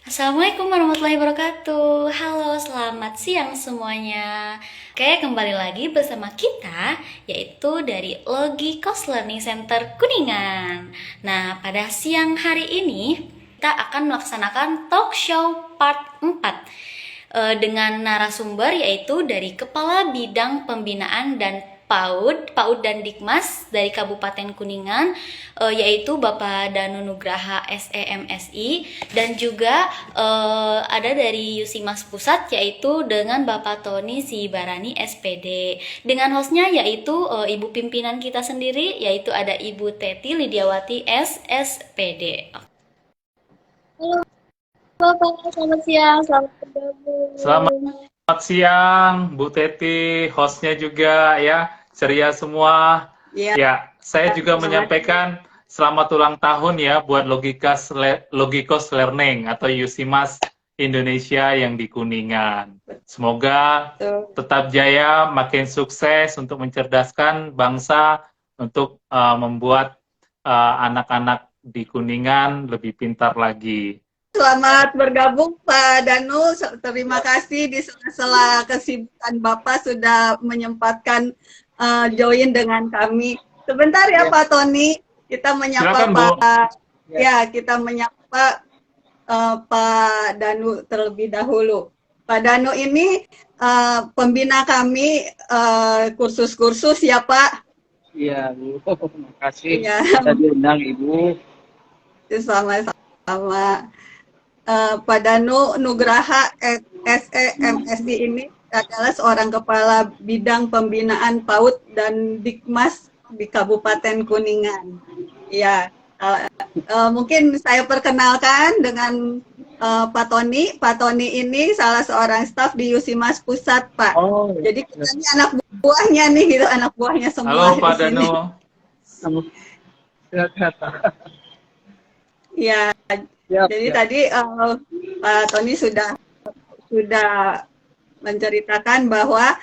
Assalamualaikum warahmatullahi wabarakatuh. Halo, selamat siang semuanya. Oke, kembali lagi bersama kita, yaitu dari Logikos Learning Center Kuningan. Nah, pada siang hari ini, kita akan melaksanakan talk show part 4 dengan narasumber yaitu dari Kepala Bidang Pembinaan dan PAUD dan Dikmas dari Kabupaten Kuningan, yaitu Bapak Danu Nugraha SEMSI, dan juga ada dari Yusimas Pusat yaitu dengan Bapak Tony Sibarani SPD, dengan hostnya yaitu Ibu pimpinan kita sendiri, yaitu ada Ibu Teti Lidiawati SSPD. Halo Bapak, selamat siang, selamat bergabung. Selamat siang, Bu Teti, hostnya juga ya, ceria semua. Ya, Ya, saya juga menyampaikan selamat ulang tahun ya buat Logikos Learning atau Yusimas Indonesia yang di Kuningan. Semoga tetap jaya, makin sukses untuk mencerdaskan bangsa, untuk membuat anak-anak di Kuningan lebih pintar lagi. selamat bergabung Pak Danu. Terima kasih di sela-sela kesibukan Bapak sudah menyempatkan join dengan kami. Sebentar ya Pak Tony, kita menyapa Silakan, Bu. kita menyapa Pak Danu terlebih dahulu. Pak Danu ini pembina kami kursus-kursus ya Pak. Iya, Bu. Terima kasih Ya, sudah diundang, Ibu. sama-sama. Pak Danu Nugraha SEMSI ini adalah seorang kepala bidang pembinaan PAUD dan Dikmas di Kabupaten Kuningan. Ya, mungkin saya perkenalkan dengan Pak Tony. Pak Tony ini salah seorang staf di Yusimas Pusat, Pak. Oh, Jadi kita ini anak buahnya nih, gitu, anak buahnya semua. Halo Pak di sini. Danu. Ya, jadi tadi Pak Tony sudah menceritakan bahwa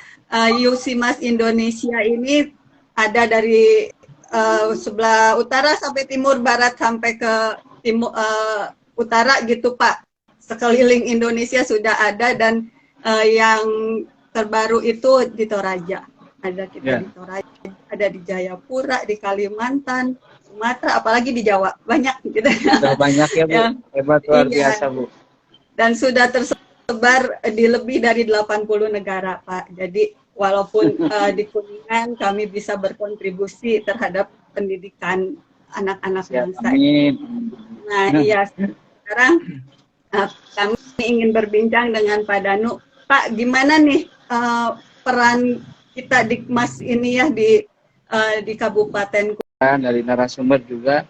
Yusimas Indonesia ini ada dari sebelah utara sampai timur, barat sampai ke timur utara gitu Pak. Sekeliling Indonesia sudah ada, dan yang terbaru itu di Toraja. Ada kita di Toraja, ada di Jayapura, di Kalimantan, Sumatera, apalagi di Jawa. Banyak gitu. Sudah banyak ya, Bu. Ya. Hebat, luar Iya. biasa, Bu. Dan sudah tersebar di lebih dari 80 negara, Pak. Jadi walaupun di Kuningan kami bisa berkontribusi terhadap pendidikan anak-anak bangsa. Amin. Nah, iya. Sekarang kami ingin berbincang dengan Pak Danu. Pak, gimana nih peran kita Dikmas ini ya di Kabupaten Dari narasumber juga.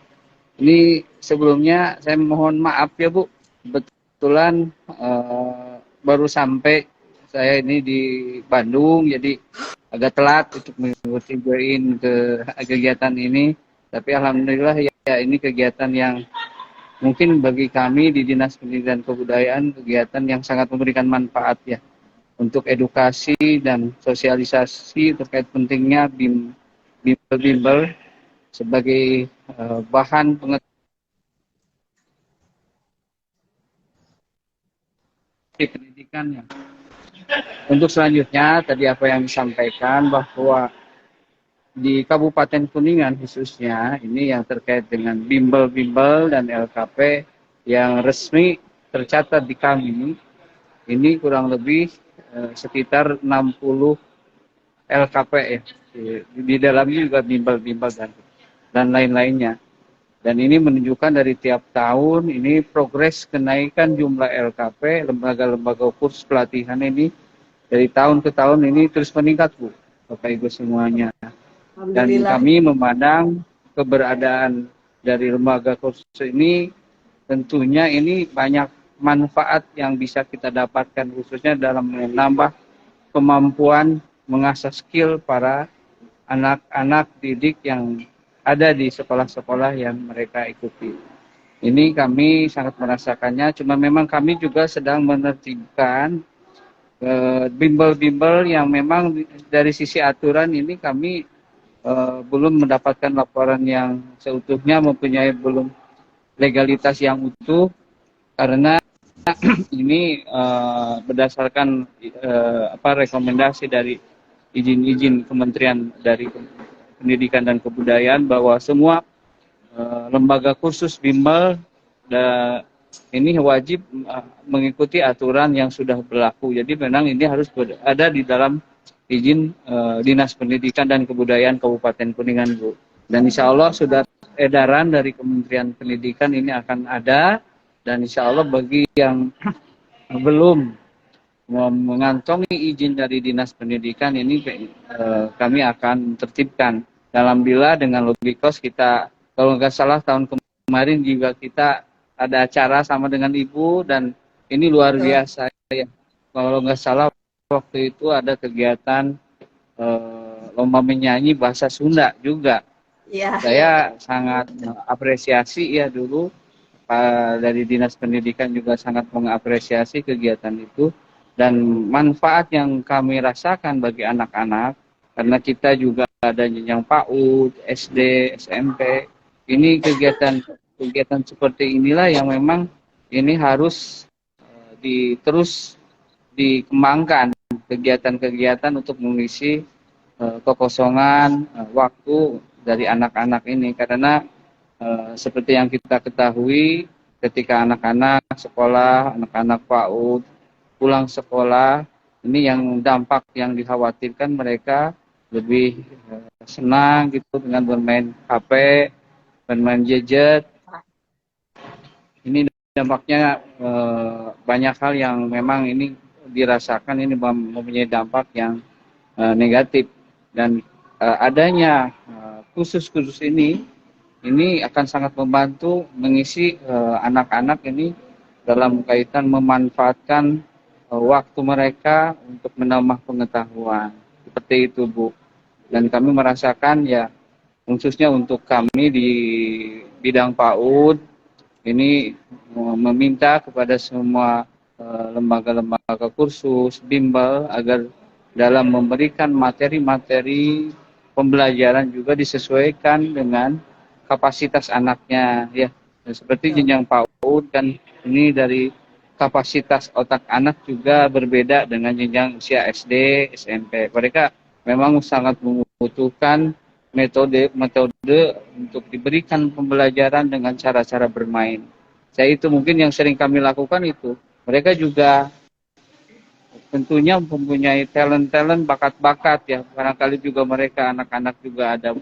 Ini sebelumnya saya mohon maaf ya, Bu. Kebetulan baru sampai saya ini di Bandung, jadi agak telat untuk mengikuti join ke kegiatan ini. Tapi alhamdulillah ya ini kegiatan yang mungkin bagi kami di Dinas Pendidikan dan Kebudayaan kegiatan yang sangat memberikan manfaat ya untuk edukasi dan sosialisasi terkait pentingnya bimbel-bimbel sebagai bahan pengetahuan pendidikannya. Untuk selanjutnya tadi apa yang disampaikan bahwa di Kabupaten Kuningan khususnya ini yang terkait dengan bimbel-bimbel dan LKP yang resmi tercatat di kami ini kurang lebih sekitar 60 LKP ya. Di dalamnya juga bimbel-bimbel dan lain-lainnya. Dan ini menunjukkan dari tiap tahun ini progres kenaikan jumlah LKP, lembaga-lembaga kurs pelatihan ini dari tahun ke tahun ini terus meningkat, Bu, Bapak Ibu semuanya. Dan kami memandang keberadaan dari lembaga kursus ini tentunya ini banyak manfaat yang bisa kita dapatkan khususnya dalam menambah kemampuan mengasah skill para anak-anak didik yang ada di sekolah-sekolah yang mereka ikuti. Ini kami sangat merasakannya, cuma memang kami juga sedang menertibkan bimbel-bimbel yang memang dari sisi aturan ini kami belum mendapatkan laporan yang seutuhnya, mempunyai belum legalitas yang utuh, karena ini berdasarkan rekomendasi dari izin-izin Kementerian dari Pendidikan dan Kebudayaan bahwa semua lembaga kursus bimbel ini wajib mengikuti aturan yang sudah berlaku. Jadi memang ini harus ada di dalam izin Dinas Pendidikan dan Kebudayaan Kabupaten Kuningan, Bu. Dan insya Allah sudah edaran dari Kementerian Pendidikan ini akan ada, dan insya Allah bagi yang belum mengantongi izin dari Dinas Pendidikan ini kami akan tertibkan. Alhamdulillah dengan Logikos kita, kalau nggak salah tahun kemarin juga kita ada acara sama dengan Ibu, dan ini luar biasa ya. Kalau nggak salah waktu itu ada kegiatan lomba menyanyi bahasa Sunda juga. Ya. Saya sangat apresiasi ya dulu dari Dinas Pendidikan juga sangat mengapresiasi kegiatan itu, dan manfaat yang kami rasakan bagi anak-anak karena kita juga ada jenjang PAUD, SD, SMP. Ini kegiatan seperti inilah yang memang ini harus terus dikembangkan, kegiatan-kegiatan untuk mengisi kekosongan waktu dari anak-anak ini, karena seperti yang kita ketahui ketika anak-anak sekolah, anak-anak PAUD pulang sekolah, ini yang dampak yang dikhawatirkan mereka lebih senang gitu dengan bermain HP, bermain gadget. Ini dampaknya banyak hal yang memang ini dirasakan, ini mempunyai dampak yang negatif, dan adanya kursus-kursus ini akan sangat membantu mengisi anak-anak ini dalam kaitan memanfaatkan waktu mereka untuk menambah pengetahuan. Seperti itu, Bu. Dan kami merasakan ya, khususnya untuk kami di bidang PAUD, ini meminta kepada semua lembaga-lembaga kursus, bimbel, agar dalam memberikan materi-materi pembelajaran juga disesuaikan dengan kapasitas anaknya. Ya, seperti jenjang PAUD kan ini dari kapasitas otak anak juga berbeda dengan jenjang usia SD, SMP. Mereka memang sangat membutuhkan metode untuk diberikan pembelajaran dengan cara-cara bermain. Saya itu mungkin yang sering kami lakukan itu. Mereka juga tentunya mempunyai talent-talent, bakat-bakat ya. Barangkali juga mereka anak-anak juga ada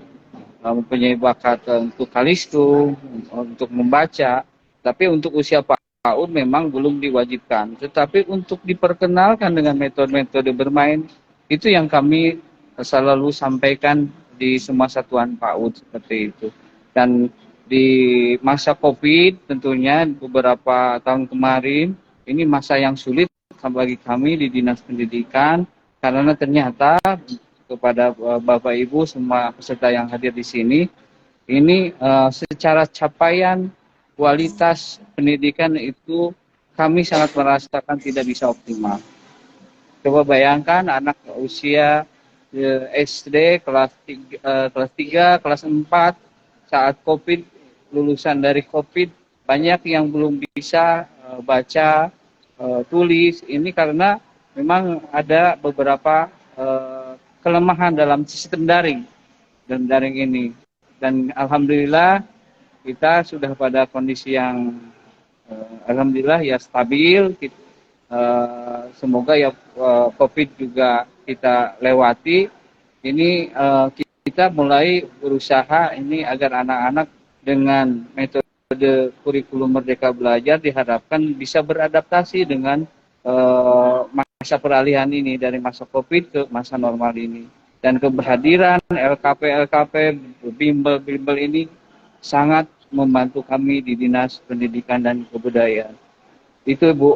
mempunyai bakat untuk kalistu, untuk membaca. Tapi untuk usia PAUD memang belum diwajibkan. Tetapi untuk diperkenalkan dengan metode-metode bermain, itu yang kami selalu sampaikan di semua satuan PAUD seperti itu. Dan di masa COVID tentunya beberapa tahun kemarin, ini masa yang sulit bagi kami di Dinas Pendidikan, karena ternyata kepada Bapak Ibu semua peserta yang hadir di sini, ini secara capaian kualitas pendidikan itu kami sangat merasakan tidak bisa optimal. Coba bayangkan anak usia SD kelas 3, kelas 4 saat COVID, lulusan dari COVID, banyak yang belum bisa baca, tulis. Ini karena memang ada beberapa kelemahan dalam sistem daring ini. Dan alhamdulillah kita sudah pada kondisi yang alhamdulillah ya stabil. Semoga ya COVID juga kita lewati. Ini kita mulai berusaha ini agar anak-anak dengan metode kurikulum Merdeka Belajar diharapkan bisa beradaptasi dengan masa peralihan ini dari masa COVID ke masa normal ini. Dan kehadiran LKP, bimbel ini sangat membantu kami di Dinas Pendidikan dan Kebudayaan. Itu Bu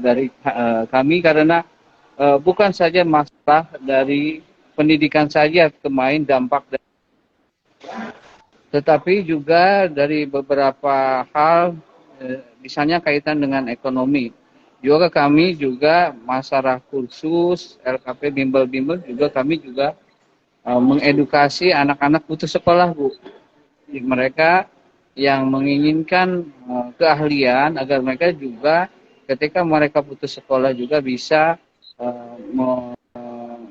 dari kami, karena bukan saja masalah dari pendidikan saja kemarin dampak, tetapi juga dari beberapa hal, misalnya kaitan dengan ekonomi. Juga kami juga masalah kursus, LKP, bimbel-bimbel juga kami juga mengedukasi anak-anak putus sekolah, Bu. Mereka yang menginginkan keahlian agar mereka juga ketika mereka putus sekolah juga bisa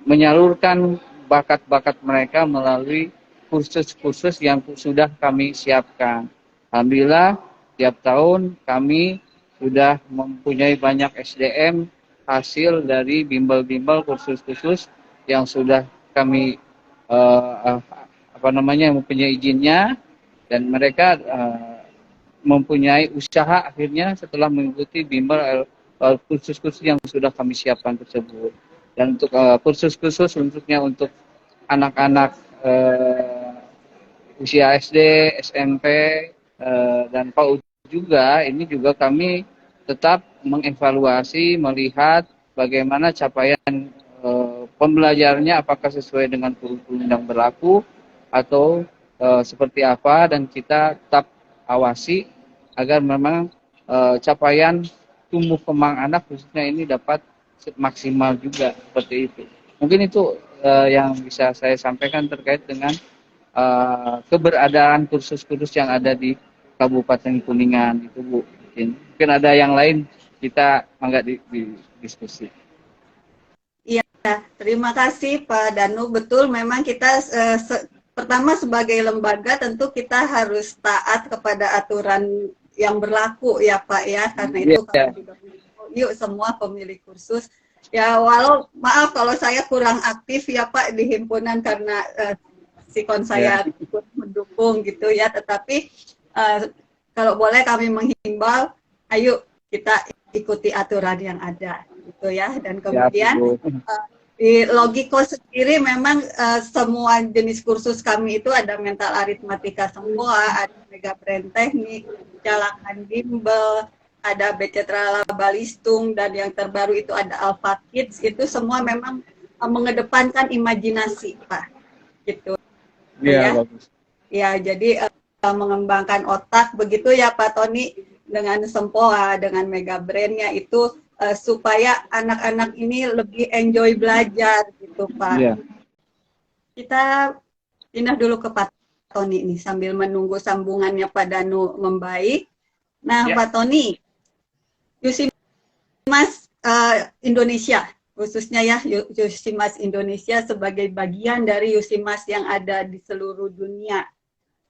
menyalurkan bakat-bakat mereka melalui kursus-kursus yang sudah kami siapkan. Alhamdulillah, tiap tahun kami sudah mempunyai banyak SDM hasil dari bimbel-bimbel kursus-kursus yang sudah kami mempunyai izinnya, dan mereka mempunyai usaha akhirnya setelah mengikuti bimbel kursus-kursus yang sudah kami siapkan tersebut. Dan untuk kursus-kursus untuk anak-anak usia SD, SMP, dan PAUD juga, ini juga kami tetap mengevaluasi, melihat bagaimana capaian pembelajarannya, apakah sesuai dengan kurikulum yang berlaku atau seperti apa, dan kita tetap awasi agar memang capaian tumbuh kembang anak khususnya ini dapat maksimal juga, seperti itu. Mungkin itu yang bisa saya sampaikan terkait dengan keberadaan kursus-kursus yang ada di Kabupaten Kuningan itu, Bu. Mungkin ada yang lain, kita mangga di diskusi. Iya, terima kasih Pak Danu. Betul, memang kita pertama sebagai lembaga tentu kita harus taat kepada aturan yang berlaku ya Pak ya, karena itu kami juga yuk semua pemilik kursus. Ya walau maaf kalau saya kurang aktif ya Pak di himpunan karena sikon saya ikut mendukung gitu ya, tetapi kalau boleh kami menghimbau, ayo kita ikuti aturan yang ada gitu ya. Dan kemudian di Logiko sendiri memang semua jenis kursus kami itu ada mental aritmatika semua, ada mega brain teknik, jalakan bimbel, ada Becetrala Balistung, dan yang terbaru itu ada Alpha Kids. Itu semua memang mengedepankan imajinasi Pak gitu. Iya, bagus. Ya, jadi mengembangkan otak begitu ya Pak Tony, dengan Sempoa, dengan Mega Brain-nya itu supaya anak-anak ini lebih enjoy belajar gitu Pak. Yeah. Kita pindah dulu ke Pak Tony nih sambil menunggu sambungannya Pak Danu membaik. Nah Pak Tony, Yusimas Indonesia khususnya ya, Yusimas Indonesia sebagai bagian dari Yusimas yang ada di seluruh dunia.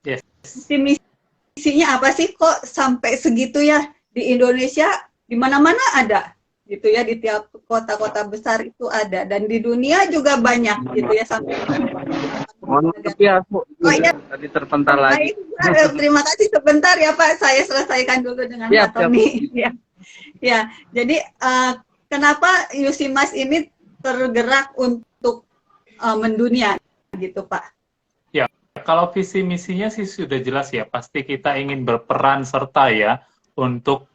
Yes. Misinya apa sih kok sampai segitu ya di Indonesia, di mana-mana ada gitu ya, di tiap kota-kota besar itu ada, dan di dunia juga banyak gitu ya sampai. Tapi aku tadi terpental lagi. Terima kasih sebentar ya Pak, saya selesaikan dulu dengan Pak Tony. Ya, jadi kenapa Yusimas ini tergerak untuk mendunia gitu Pak? Ya, kalau visi misinya sih sudah jelas ya, pasti kita ingin berperan serta ya untuk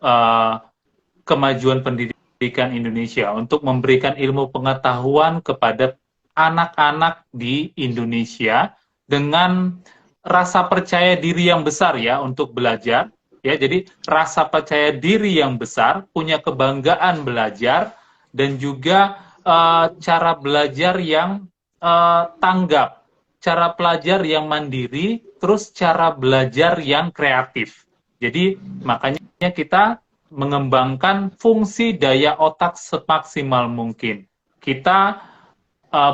kemajuan pendidikan Indonesia, untuk memberikan ilmu pengetahuan kepada anak-anak di Indonesia dengan rasa percaya diri yang besar ya untuk belajar. Ya, jadi rasa percaya diri yang besar, punya kebanggaan belajar, dan juga cara belajar yang tanggap, cara belajar yang mandiri, terus cara belajar yang kreatif. Jadi makanya kita mengembangkan fungsi daya otak semaksimal mungkin. Kita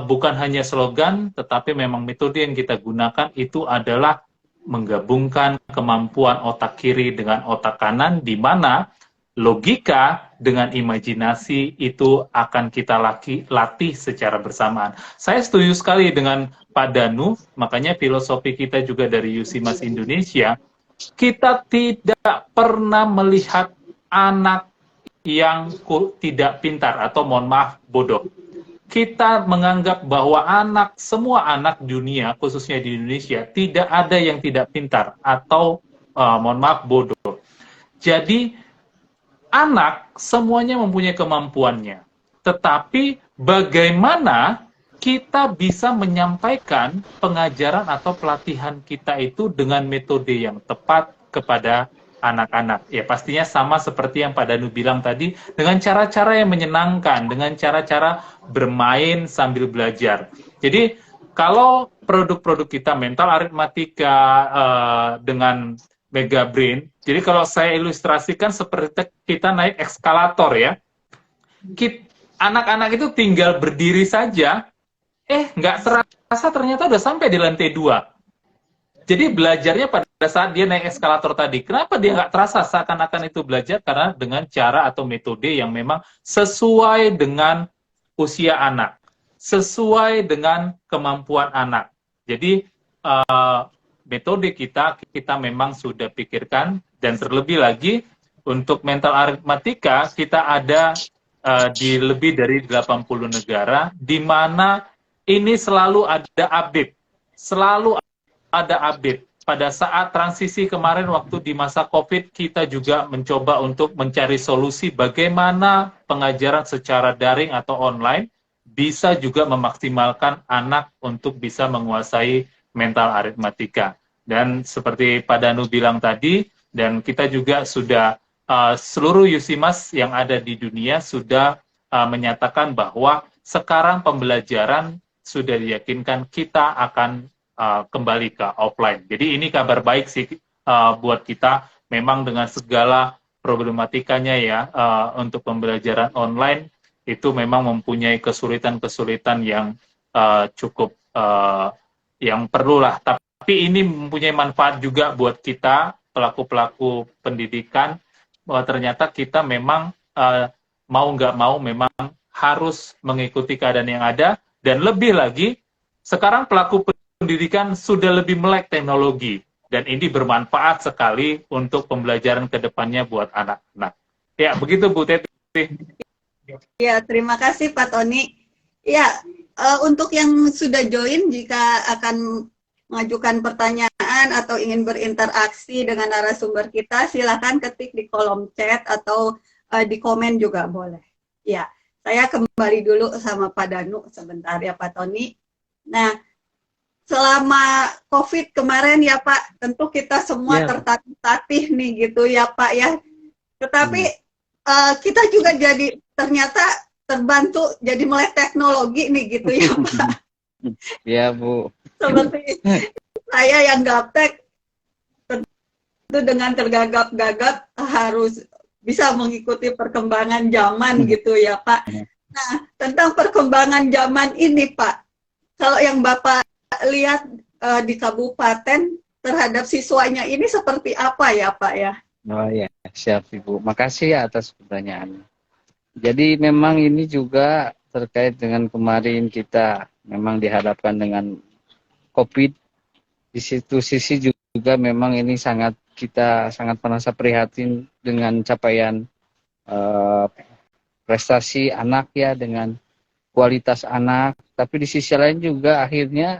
bukan hanya slogan, tetapi memang metode yang kita gunakan itu adalah menggabungkan kemampuan otak kiri dengan otak kanan, di mana logika dengan imajinasi itu akan kita latih secara bersamaan. Saya setuju sekali dengan Pak Danu, makanya filosofi kita juga dari Yusimas Indonesia, kita tidak pernah melihat anak yang tidak pintar atau mohon maaf bodoh. Kita menganggap bahwa semua anak dunia, khususnya di Indonesia, tidak ada yang tidak pintar atau mohon maaf bodoh. Jadi anak semuanya mempunyai kemampuannya. Tetapi bagaimana kita bisa menyampaikan pengajaran atau pelatihan kita itu dengan metode yang tepat kepada anak-anak. Ya pastinya sama seperti yang Pak Danu bilang tadi, dengan cara-cara yang menyenangkan, dengan cara-cara bermain sambil belajar. Jadi kalau produk-produk kita mental aritmatika dengan Mega Brain. Jadi kalau saya ilustrasikan seperti kita naik eskalator ya. Anak-anak itu tinggal berdiri saja, nggak terasa ternyata udah sampai di lantai 2. Jadi belajarnya pada saat dia naik eskalator tadi. Kenapa dia nggak terasa seakan-akan itu belajar? Karena dengan cara atau metode yang memang sesuai dengan usia anak, sesuai dengan kemampuan anak. Jadi metode kita memang sudah pikirkan, dan terlebih lagi untuk mental aritmatika kita ada di lebih dari 80 negara, di mana ini selalu ada update. Selalu ada update. Pada saat transisi kemarin waktu di masa COVID, kita juga mencoba untuk mencari solusi bagaimana pengajaran secara daring atau online bisa juga memaksimalkan anak untuk bisa menguasai mental aritmatika. Dan seperti Pak Danu bilang tadi, dan kita juga sudah seluruh Yusimas yang ada di dunia sudah menyatakan bahwa sekarang pembelajaran sudah diyakinkan kita akan kembali ke offline. Jadi ini kabar baik sih buat kita. Memang dengan segala problematikanya ya, untuk pembelajaran online itu memang mempunyai kesulitan-kesulitan yang cukup yang perlulah. Tapi ini mempunyai manfaat juga buat kita pelaku-pelaku pendidikan, bahwa ternyata kita memang mau nggak mau memang harus mengikuti keadaan yang ada, dan lebih lagi sekarang pelaku pendidikan sudah lebih melek teknologi, dan ini bermanfaat sekali untuk pembelajaran kedepannya buat anak-anak. Ya, begitu Bu Teti. Ya, terima kasih Pak Tony. Ya, untuk yang sudah join, jika akan mengajukan pertanyaan atau ingin berinteraksi dengan narasumber kita, silakan ketik di kolom chat atau di komen juga boleh. Ya, saya kembali dulu sama Pak Danu sebentar ya Pak Tony. Nah, selama COVID kemarin ya Pak, tentu kita semua tertatih-tatih nih gitu ya Pak ya. Tetapi kita juga jadi ternyata terbantu jadi melek teknologi nih gitu ya Pak. Iya Bu. Seperti saya yang gaptek, tentu dengan tergagap-gagap harus bisa mengikuti perkembangan zaman gitu ya Pak. Nah, tentang perkembangan zaman ini Pak, kalau yang Bapak lihat di kabupaten terhadap siswanya ini seperti apa ya Pak ya? Oh ya, siap Ibu. Makasih ya atas pertanyaannya. Jadi memang ini juga terkait dengan kemarin kita memang dihadapkan dengan COVID. Di situ sisi juga memang ini kita sangat merasa prihatin dengan capaian prestasi anak ya, dengan kualitas anak. Tapi di sisi lain juga akhirnya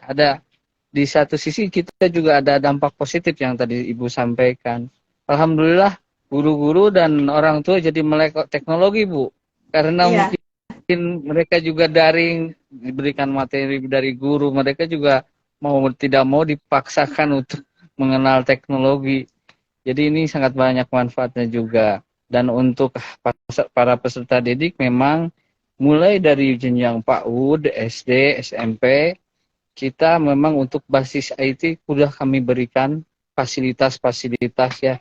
di satu sisi kita juga ada dampak positif yang tadi Ibu sampaikan. Alhamdulillah guru-guru dan orang tua jadi melek teknologi Bu. Karena mungkin mereka juga daring, diberikan materi dari guru, mereka juga tidak mau dipaksakan untuk mengenal teknologi. Jadi ini sangat banyak manfaatnya juga. Dan untuk para peserta didik memang mulai dari jenjang PAUD, SD, SMP, kita memang untuk basis IT sudah kami berikan fasilitas-fasilitas ya.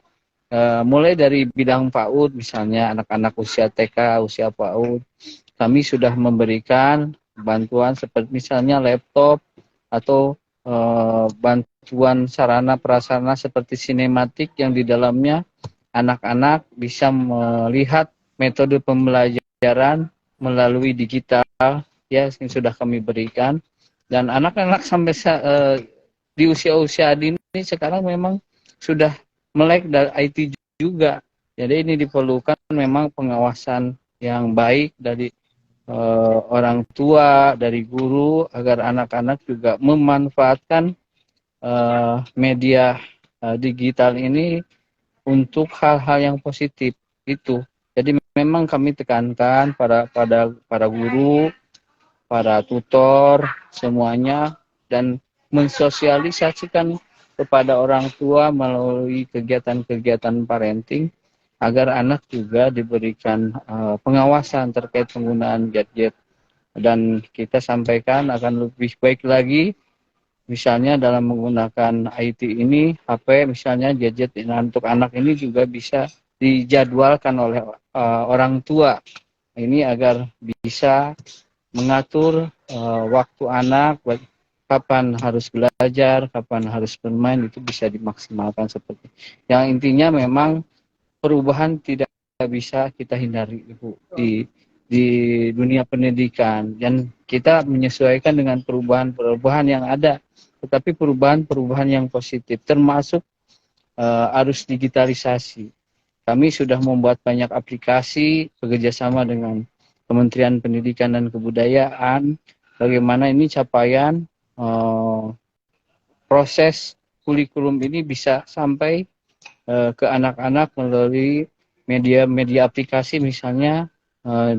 Mulai dari bidang PAUD, misalnya anak-anak usia TK, usia PAUD, kami sudah memberikan bantuan seperti misalnya laptop atau bantuan sarana prasarana seperti sinematik yang di dalamnya anak-anak bisa melihat metode pembelajaran melalui digital ya, yang sudah kami berikan. Dan anak-anak sampai di usia-usia dini sekarang memang sudah melek dari IT juga. Jadi ini diperlukan memang pengawasan yang baik dari orang tua, dari guru, agar anak-anak juga memanfaatkan media digital ini untuk hal-hal yang positif itu. Jadi memang kami tekankan para guru, para tutor semuanya, dan mensosialisasikan kepada orang tua melalui kegiatan-kegiatan parenting agar anak juga diberikan pengawasan terkait penggunaan gadget. Dan kita sampaikan akan lebih baik lagi misalnya dalam menggunakan IT ini, HP misalnya gadget untuk anak ini juga bisa dijadwalkan oleh orang tua. Ini agar bisa mengatur waktu anak, kapan harus belajar, kapan harus bermain, itu bisa dimaksimalkan seperti. Yang intinya memang perubahan tidak bisa kita hindari, Ibu, di dunia pendidikan, dan kita menyesuaikan dengan perubahan-perubahan yang ada, tetapi perubahan-perubahan yang positif, termasuk arus digitalisasi. Kami sudah membuat banyak aplikasi bekerjasama dengan Kementerian Pendidikan dan Kebudayaan, bagaimana ini capaian proses kurikulum ini bisa sampai ke anak-anak melalui media aplikasi, misalnya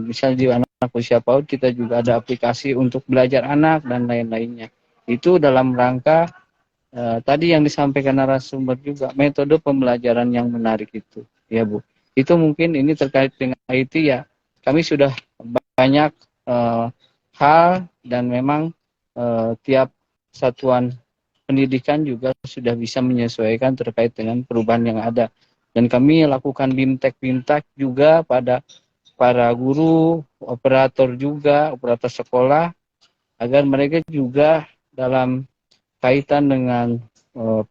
di anak usia PAUD kita juga ada aplikasi untuk belajar anak dan lain-lainnya. Itu dalam rangka tadi yang disampaikan narasumber juga, metode pembelajaran yang menarik itu, ya Bu. Itu mungkin ini terkait dengan IT ya. Kami sudah banyak hal, dan memang tiap satuan pendidikan juga sudah bisa menyesuaikan terkait dengan perubahan yang ada. Dan kami lakukan BIMTEK juga pada para guru, operator juga, operator sekolah, agar mereka juga dalam kaitan dengan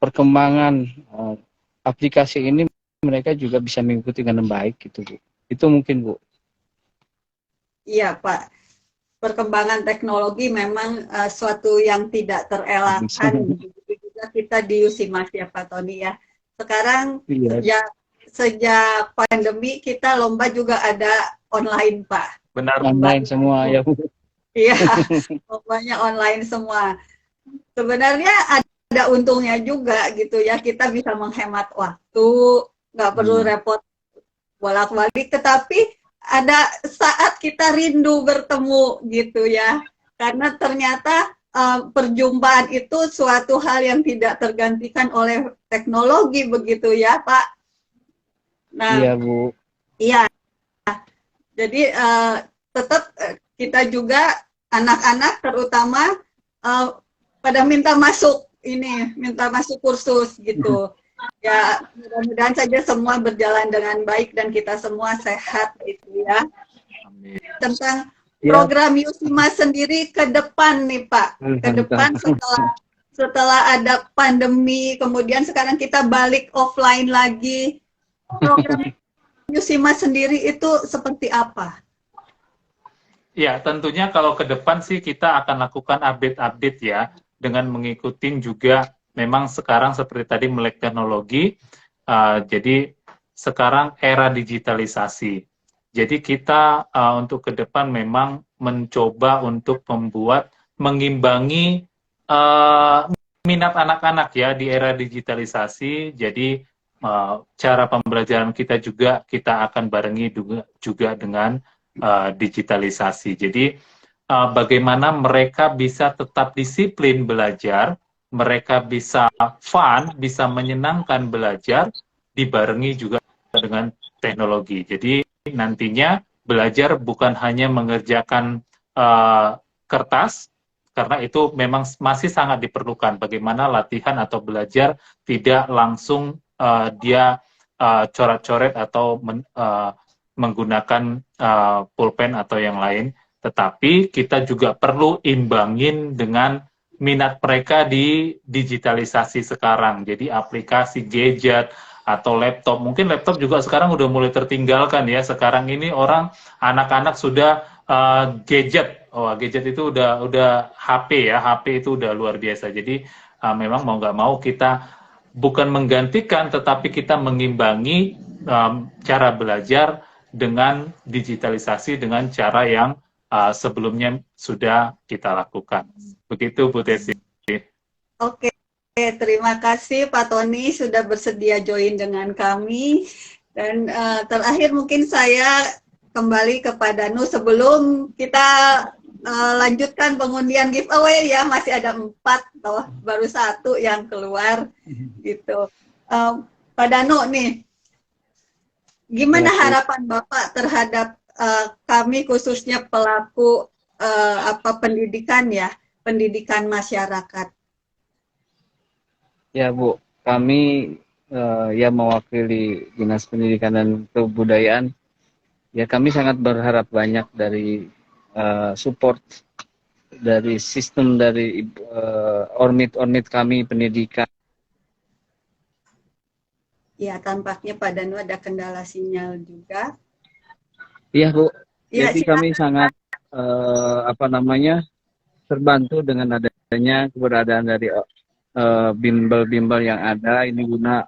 perkembangan aplikasi ini, mereka juga bisa mengikuti dengan baik gitu, Bu. Itu mungkin, Bu. Iya, Pak. Perkembangan teknologi memang suatu yang tidak terelakkan. Begitu juga kita di USIMAS ya, Pak Tony ya. Sekarang sejak pandemi kita lomba juga ada online, Pak. Benar. Online semua ya, Bu. Iya, lombanya online semua. Sebenarnya ada untungnya juga gitu ya. Kita bisa menghemat waktu, nggak perlu repot bolak-balik, tetapi ada saat kita rindu bertemu gitu ya, karena ternyata perjumpaan itu suatu hal yang tidak tergantikan oleh teknologi, begitu ya Pak. Nah, iya Bu. Iya, jadi tetap kita juga anak-anak terutama pada minta masuk kursus gitu. Ya, mudah-mudahan saja semua berjalan dengan baik dan kita semua sehat gitu ya. Amin. Tentang program USIMAS sendiri ke depan nih Pak, ke depan setelah ada pandemi, kemudian sekarang kita balik offline lagi, program USIMAS sendiri itu seperti apa? Ya, tentunya kalau ke depan sih kita akan lakukan update-update ya, dengan mengikuti juga. Memang sekarang seperti tadi melek teknologi, jadi sekarang era digitalisasi. Jadi kita untuk ke depan memang mencoba untuk mengimbangi minat anak-anak ya di era digitalisasi. Jadi cara pembelajaran kita juga kita akan barengi juga dengan digitalisasi. Jadi bagaimana mereka bisa tetap disiplin belajar, mereka bisa fun, bisa menyenangkan belajar, dibarengi juga dengan teknologi. Jadi nantinya belajar bukan hanya mengerjakan kertas, karena itu memang masih sangat diperlukan. Bagaimana latihan atau belajar tidak langsung dia coret-coret atau menggunakan pulpen atau yang lain, tetapi kita juga perlu imbangin dengan minat mereka di digitalisasi sekarang. Jadi aplikasi, gadget, atau laptop. Mungkin laptop juga sekarang udah mulai tertinggalkan ya. Sekarang ini anak-anak sudah gadget. Oh, gadget itu udah HP ya. HP itu udah luar biasa. Jadi memang mau nggak mau kita bukan menggantikan, tetapi kita mengimbangi cara belajar dengan digitalisasi dengan cara yang sebelumnya sudah kita lakukan. Begitu Bu Tesi. Oke, terima kasih Pak Tony sudah bersedia join dengan kami. Dan terakhir mungkin saya kembali kepada Nu sebelum kita lanjutkan pengundian giveaway ya, masih ada 4 atau baru 1 yang keluar gitu. Pak Danu nih, gimana harapan Bapak terhadap kami khususnya pelaku pendidikan ya, pendidikan masyarakat? Ya Bu, kami yang mewakili Dinas Pendidikan dan Kebudayaan, ya kami sangat berharap banyak dari support dari sistem dari ormit-ormit kami pendidikan. Ya, tampaknya Pak Danu ada kendala sinyal juga. Iya Bu, Ya, jadi kami sangat terbantu dengan adanya keberadaan dari bimbel-bimbel yang ada ini guna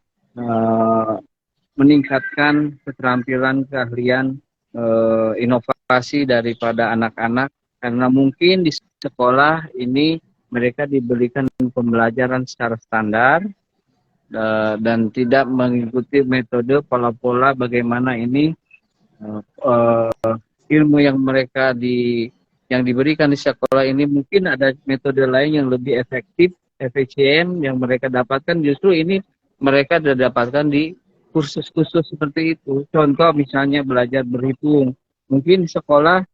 meningkatkan keterampilan, keahlian, inovasi daripada anak-anak, karena mungkin di sekolah ini mereka diberikan pembelajaran secara standar dan tidak mengikuti metode pola-pola bagaimana ini ilmu yang yang diberikan di sekolah ini, mungkin ada metode lain yang lebih efektif, efisien yang mereka dapatkan, justru ini mereka dapatkan di kursus-kursus seperti itu. Contoh misalnya belajar berhitung, mungkin sekolah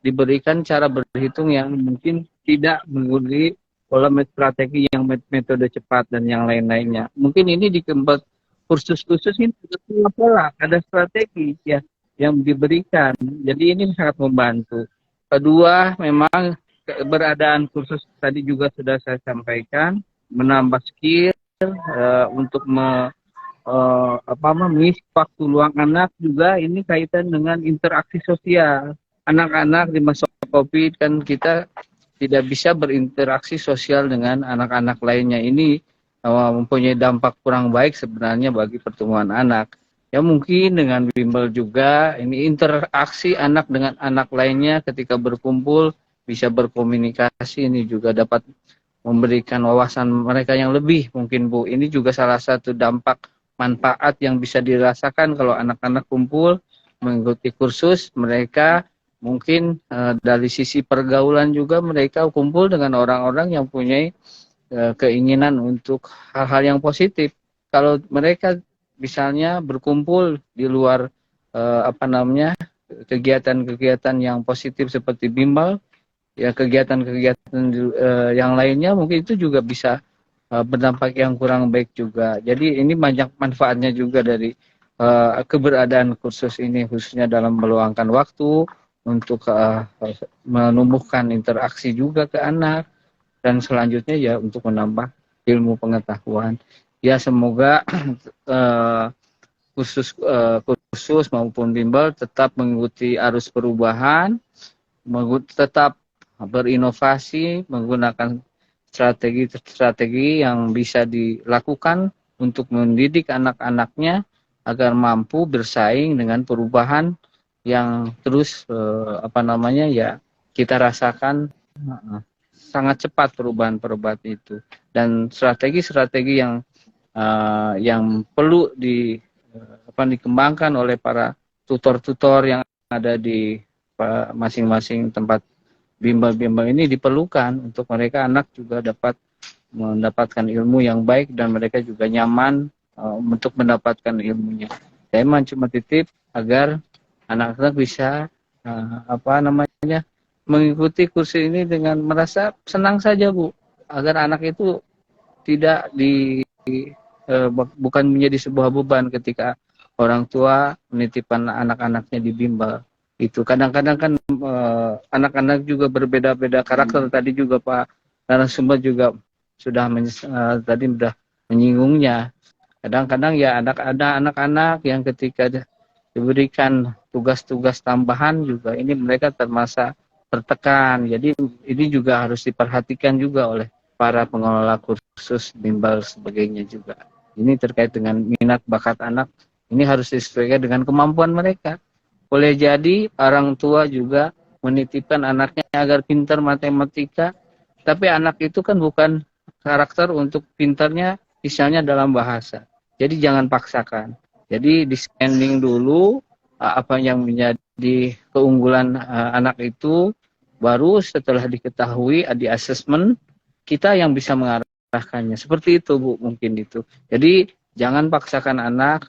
diberikan cara berhitung yang mungkin tidak mengikuti pola strategi yang metode cepat dan yang lain-lainnya. Mungkin ini di kursus-kursus ini ada pola, ada strategi ya yang diberikan. Jadi ini sangat membantu. Kedua, memang keberadaan kursus tadi juga sudah saya sampaikan, menambah skill untuk mengisi waktu luang anak juga, ini kaitan dengan interaksi sosial. Anak-anak di masa COVID kan kita tidak bisa berinteraksi sosial dengan anak-anak lainnya. Ini mempunyai dampak kurang baik sebenarnya bagi pertumbuhan anak. Ya mungkin dengan bimbel juga, ini interaksi anak dengan anak lainnya ketika berkumpul, bisa berkomunikasi, ini juga dapat memberikan wawasan mereka yang lebih mungkin Bu. Ini juga salah satu dampak manfaat yang bisa dirasakan kalau anak-anak kumpul mengikuti kursus, mereka mungkin dari sisi pergaulan juga mereka kumpul dengan orang-orang yang punya keinginan untuk hal-hal yang positif. Kalau mereka misalnya berkumpul di luar kegiatan-kegiatan yang positif seperti bimbel, ya kegiatan-kegiatan yang lainnya mungkin itu juga bisa berdampak yang kurang baik juga. Jadi ini banyak manfaatnya juga dari keberadaan kursus ini, khususnya dalam meluangkan waktu untuk menumbuhkan interaksi juga ke anak, dan selanjutnya ya untuk menambah ilmu pengetahuan. Ya semoga kursus maupun bimbel tetap mengikuti arus perubahan, tetap berinovasi, menggunakan strategi-strategi yang bisa dilakukan untuk mendidik anak-anaknya agar mampu bersaing dengan perubahan yang terus kita rasakan sangat cepat perubahan-perubahan itu, dan strategi-strategi yang perlu dikembangkan oleh para tutor-tutor yang ada di masing-masing tempat bimbel-bimbel ini diperlukan untuk mereka anak juga dapat mendapatkan ilmu yang baik dan mereka juga nyaman untuk mendapatkan ilmunya. Saya cuma titip agar anak-anak bisa mengikuti kursus ini dengan merasa senang saja Bu, agar anak itu tidak bukan menjadi sebuah beban ketika orang tua menitipkan anak-anaknya di bimbel. Itu kadang-kadang kan anak-anak juga berbeda-beda karakter. Tadi juga Pak narasumber juga sudah tadi sudah menyinggungnya. Kadang-kadang ya ada anak-anak yang ketika diberikan tugas-tugas tambahan juga ini mereka termasa tertekan. Jadi ini juga harus diperhatikan juga oleh para pengelola kursus bimbel sebagainya juga. Ini terkait dengan minat bakat anak, ini harus disesuaikan dengan kemampuan mereka. Boleh jadi orang tua juga menitipkan anaknya agar pintar matematika, tapi anak itu kan bukan karakter untuk pintarnya misalnya dalam bahasa. Jadi jangan paksakan. Jadi di scanning dulu apa yang menjadi keunggulan anak itu, baru setelah diketahui di assessment kita yang bisa mengarahkannya. Seperti itu Bu, mungkin itu. Jadi jangan paksakan anak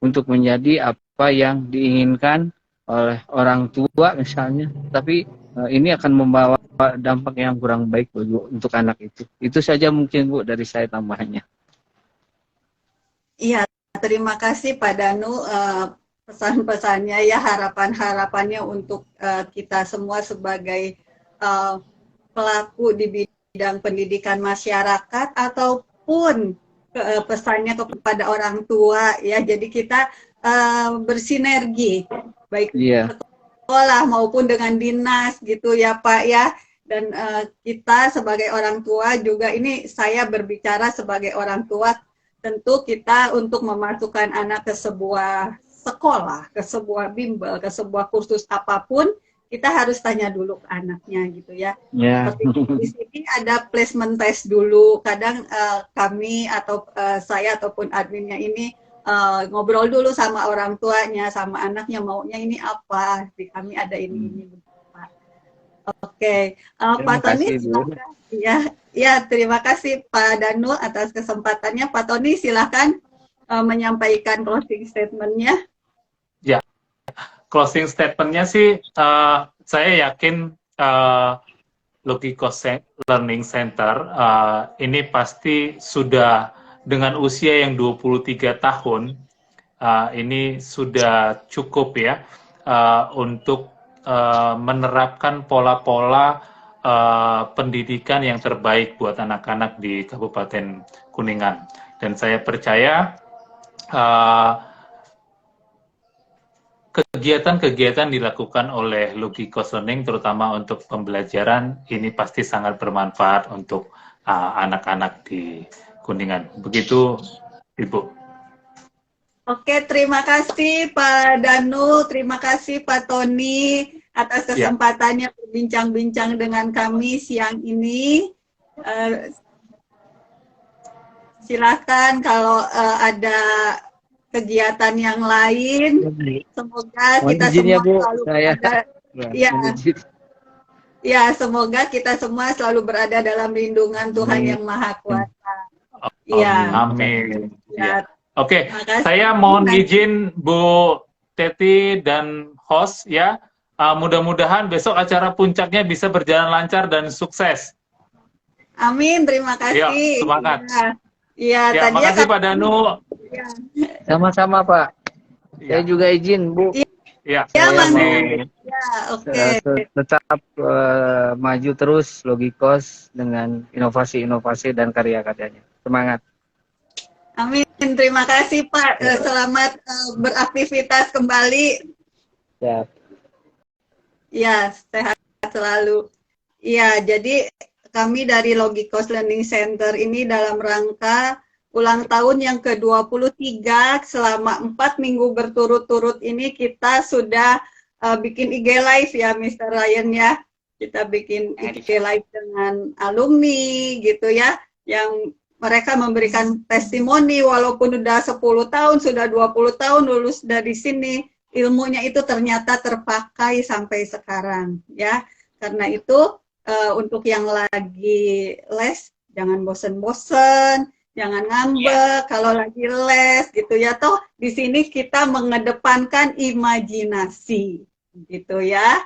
untuk menjadi apa yang diinginkan oleh orang tua misalnya, tapi ini akan membawa dampak yang kurang baik Bu, untuk anak itu. Itu saja mungkin Bu dari saya tambahannya. Iya, terima kasih Pak Danu, pesan-pesannya ya, harapan-harapannya untuk kita semua sebagai pelaku di bidang pendidikan masyarakat ataupun pesannya kepada orang tua ya. Jadi kita bersinergi baik sekolah maupun dengan dinas gitu ya Pak ya. Dan kita sebagai orang tua juga, ini saya berbicara sebagai orang tua, tentu kita untuk memasukkan anak ke sebuah sekolah, ke sebuah bimbel, ke sebuah kursus apapun, kita harus tanya dulu ke anaknya gitu ya. Seperti di sini ada placement test dulu. Kadang kami atau saya ataupun adminnya ini ngobrol dulu sama orang tuanya, sama anaknya maunya ini apa. Di kami ada ini. Oke, Pak Tony, silakan. Ya, terima kasih Pak Danu atas kesempatannya. Pak Tony, silakan menyampaikan closing statement-nya. Ya, closing statement-nya sih, saya yakin Logikos Learning Center ini pasti sudah dengan usia yang 23 tahun, ini sudah cukup ya untuk menerapkan pola-pola pendidikan yang terbaik buat anak-anak di Kabupaten Kuningan. Dan saya percaya kegiatan-kegiatan dilakukan oleh Logikos Learning, terutama untuk pembelajaran, ini pasti sangat bermanfaat untuk anak-anak di Kuningan. Begitu, Ibu. Oke, terima kasih Pak Danu, terima kasih Pak Tony atas kesempatannya berbincang-bincang dengan kami siang ini. Silakan kalau ada kegiatan yang lain, semoga kita semua selalu berada, ya semoga kita semua selalu berada dalam lindungan Tuhan yang Maha Kuasa. Amin. Oke, saya mohon izin Bu Teti dan host ya. Mudah-mudahan besok acara puncaknya bisa berjalan lancar dan sukses. Amin, terima kasih. Semangat. Ya, terima kasih Pak Danu. Sama-sama Pak. Saya juga izin Bu. Tetap maju terus Logikos dengan inovasi-inovasi dan karya-karyanya. Semangat. Amin, terima kasih Pak. Selamat beraktivitas kembali. Ya, sehat selalu. Ya, jadi kami dari Logikos Learning Center ini dalam rangka ulang tahun yang ke-23, selama 4 minggu berturut-turut ini kita sudah bikin IG Live ya Mr. Ryan ya. Kita bikin IG Live dengan alumni gitu ya, yang mereka memberikan testimoni walaupun udah 10 tahun, sudah 20 tahun lulus dari sini, ilmunya itu ternyata terpakai sampai sekarang ya. Karena itu untuk yang lagi les, jangan bosen-bosen, jangan ngambek kalau lagi les gitu ya. Toh di sini kita mengedepankan imajinasi gitu ya.